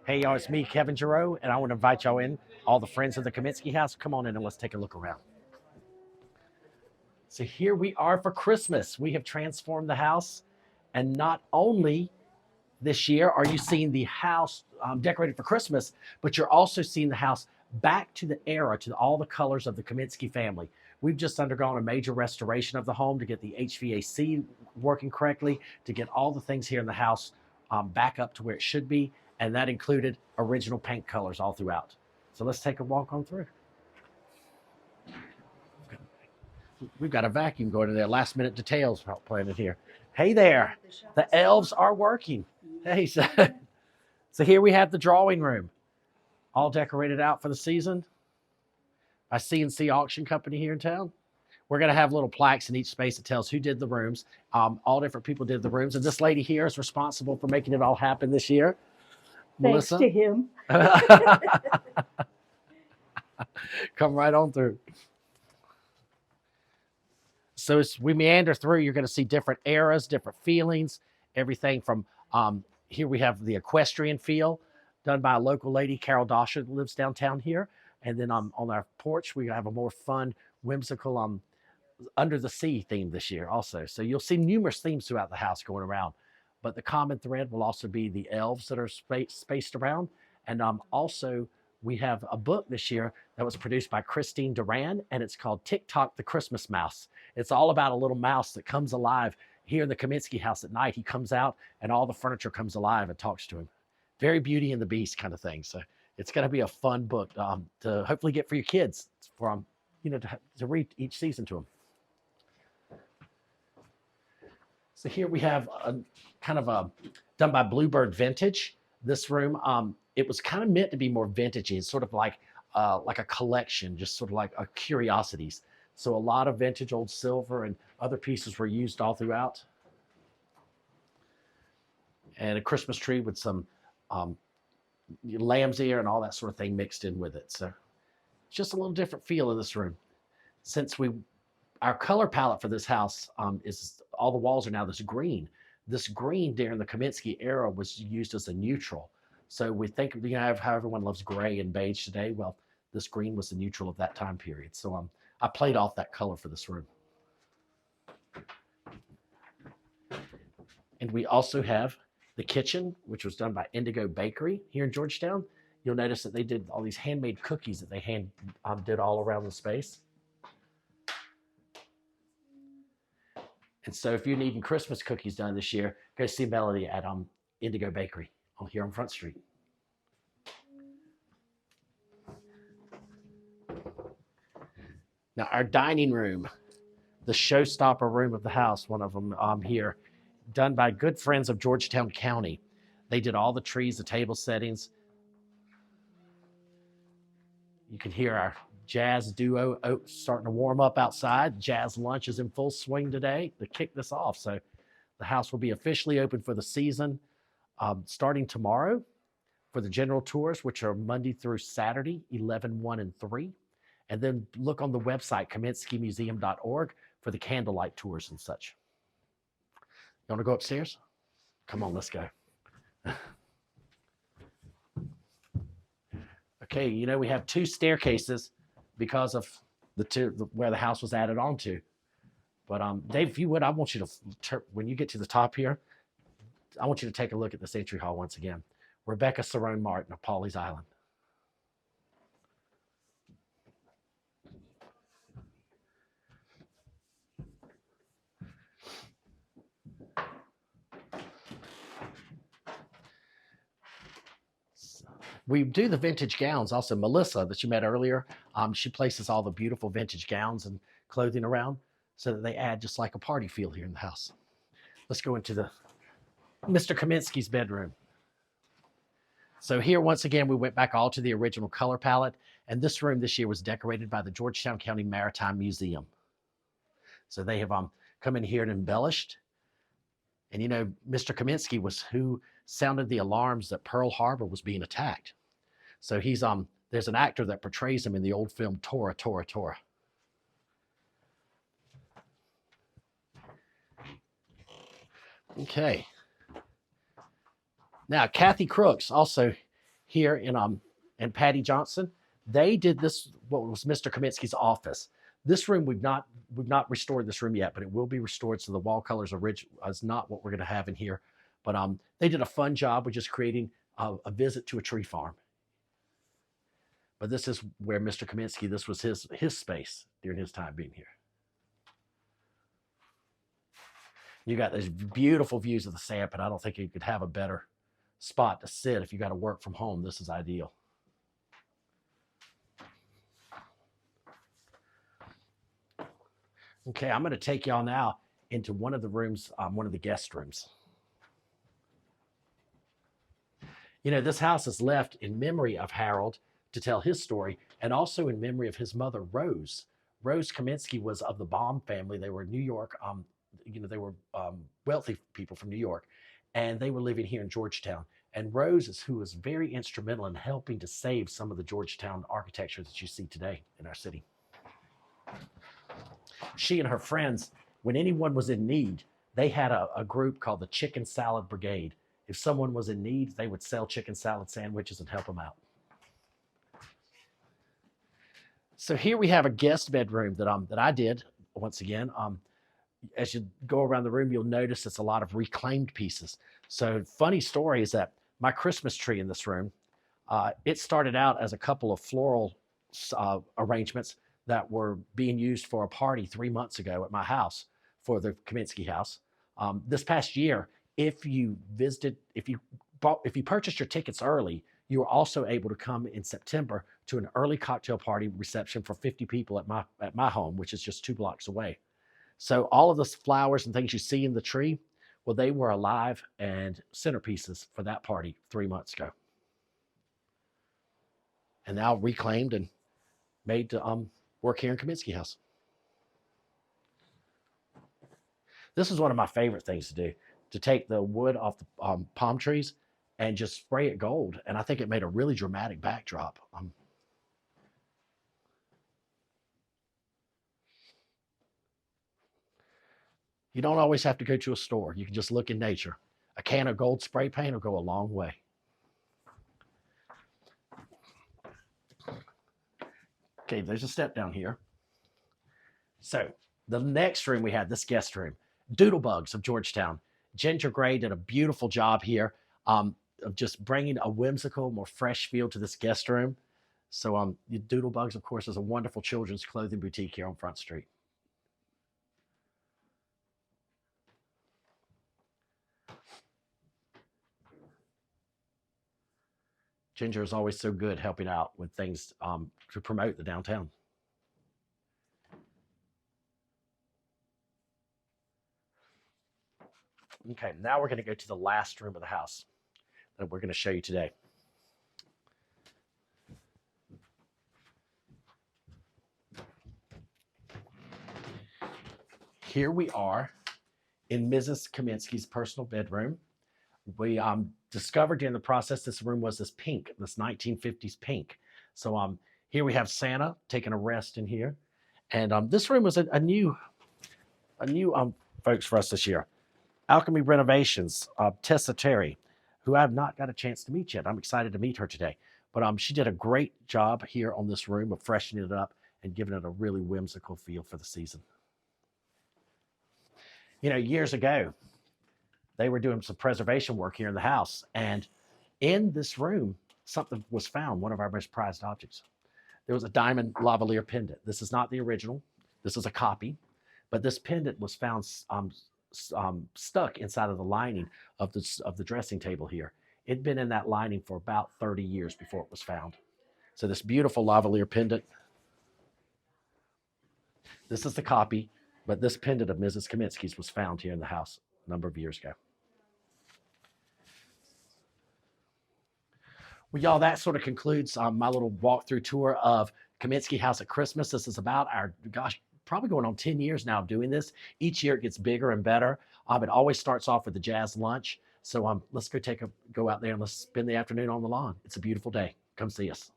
Hey y'all, it's me, Kevin Giroux, and I want to invite y'all in, all the friends of the Kaminski house. Come on in and let's take a look around. So here we are for Christmas. We have transformed the house, and not only this year are you seeing the house decorated for Christmas, but you're also seeing the house back to the era, to all the colors of the Kaminski family. We've just undergone a major restoration of the home to get the HVAC working correctly, to get all the things here in the house back up to where it should be. And that included original paint colors all throughout. So let's take a walk on through. We've got a vacuum going in there. Last minute details planted here. Hey there, the elves are working. Hey, so here we have the drawing room, all decorated out for the season by C&C Auction Company here in town. We're going to have little plaques in each space that tells who did the rooms. All different people did the rooms. And this lady here is responsible for making it all happen this year. Thanks Melissa? to him. Come right on through. So as we meander through, you're going to see different eras, different feelings, everything from here we have the equestrian feel done by a local lady, Carol Dosher, that lives downtown here. And then on our porch, we have a more fun, whimsical under the sea theme this year also. So you'll see numerous themes throughout the house going around. But the common thread will also be the elves that are spaced around. And also, we have a book this year that was produced by Christine Duran, and it's called TikTok the Christmas Mouse. It's all about a little mouse that comes alive here in the Kaminski house at night. He comes out, and all the furniture comes alive and talks to him. Very Beauty and the Beast kind of thing. So it's going to be a fun book to hopefully get for your kids, for to read each season to them. So here we have a kind of a done by Bluebird Vintage. This room, it was kind of meant to be more vintagey. It's sort of like a collection, just sort of like a curiosities. So a lot of vintage old silver and other pieces were used all throughout. And a Christmas tree with some lamb's ear and all that sort of thing mixed in with it. So just a little different feel in this room. Since our color palette for this house is all the walls are now this green. This green during the Kaminski era was used as a neutral. So we think how everyone loves gray and beige today. Well, this green was the neutral of that time period. So I played off that color for this room. And we also have the kitchen, which was done by Indigo Bakery here in Georgetown. You'll notice that they did all these handmade cookies that they did all around the space. And so if you're needing Christmas cookies done this year, go see Melody at Indigo Bakery here on Front Street. Now our dining room, the showstopper room of the house, one of them here, done by good friends of Georgetown County. They did all the trees, the table settings. You can hear our jazz duo starting to warm up outside. Jazz lunch is in full swing today to kick this off. So the house will be officially open for the season starting tomorrow for the general tours, which are Monday through Saturday, 11, 1, and 3. And then look on the website, kaminskimuseum.org, for the candlelight tours and such. You want to go upstairs? Come on, let's go. Okay, we have 2 staircases because of where the house was added on to. But Dave, if you would, I want you to, when you get to the top here, I want you to take a look at this entry hall once again. Rebecca Cerrone Martin of Pawleys Island. We do the vintage gowns also. Melissa, that you met earlier, she places all the beautiful vintage gowns and clothing around so that they add just like a party feel here in the house. Let's go into the Mr. Kaminski's bedroom. So here, once again, we went back all to the original color palette. And this room this year was decorated by the Georgetown County Maritime Museum. So they have come in here and embellished. And Mr. Kaminski was who sounded the alarms that Pearl Harbor was being attacked. So he's there's an actor that portrays him in the old film Tora, Tora, Tora. Okay. Now, Kathy Crooks also here in Patty Johnson. They did this, what was Mr. Kaminski's office. This room, we've not restored this room yet, but it will be restored. So the wall colors is not what we're going to have in here. But they did a fun job with just creating a visit to a tree farm. But this is where Mr. Kaminski, this was his space during his time being here. You got these beautiful views of the Sand Pit. I don't think you could have a better spot to sit if you got to work from home. This is ideal. Okay, I'm going to take y'all now into one of the rooms, one of the guest rooms. You know, this house is left in memory of Harold to tell his story, and also in memory of his mother, Rose. Rose Kaminski was of the Baum family. They were New York, you know, they were wealthy people from New York, and they were living here in Georgetown. And Rose is who was very instrumental in helping to save some of the Georgetown architecture that you see today in our city. She and her friends, when anyone was in need, they had a group called the Chicken Salad Brigade. If someone was in need, they would sell chicken salad sandwiches and help them out. So here we have a guest bedroom that I did once again. As you go around the room, you'll notice it's a lot of reclaimed pieces. So funny story is that my Christmas tree in this room, it started out as a couple of floral arrangements that were being used for a party 3 months ago at my house for the Kaminski house. This past year, if you purchased your tickets early, you were also able to come in September to an early cocktail party reception for 50 people at my home, which is just 2 blocks away. So all of the flowers and things you see in the tree, well, they were alive and centerpieces for that party 3 months ago. And now reclaimed and made to work here in Kaminski House. This is one of my favorite things to do, to take the wood off the palm trees and just spray it gold. And I think it made a really dramatic backdrop. You don't always have to go to a store. You can just look in nature. A can of gold spray paint will go a long way. Okay, there's a step down here. So the next room we had, this guest room, Doodlebugs of Georgetown. Ginger Gray did a beautiful job here of just bringing a whimsical, more fresh feel to this guest room. So Doodlebugs, of course, is a wonderful children's clothing boutique here on Front Street. Ginger is always so good helping out with things to promote the downtown. Okay, now we're going to go to the last room of the house that we're going to show you today. Here we are in Mrs. Kaminski's personal bedroom. We discovered during the process this room was this pink, this 1950s pink. So here we have Santa taking a rest in here. And this room was a new folks for us this year. Alchemy Renovations, Tessa Terry, who I have not got a chance to meet yet. I'm excited to meet her today. But she did a great job here on this room of freshening it up and giving it a really whimsical feel for the season. You know, years ago, they were doing some preservation work here in the house. And in this room, something was found, one of our most prized objects. There was a diamond lavalier pendant. This is not the original. This is a copy. But this pendant was found stuck inside of the lining of the dressing table here. It'd been in that lining for about 30 years before it was found. So this beautiful lavalier pendant. This is the copy, but this pendant of Mrs. Kaminski's was found here in the house a number of years ago. Well, y'all, that sort of concludes my little walkthrough tour of Kaminski House at Christmas. This is about probably going on 10 years now of doing this. Each year it gets bigger and better. It always starts off with the jazz lunch. So let's go out there and let's spend the afternoon on the lawn. It's a beautiful day. Come see us.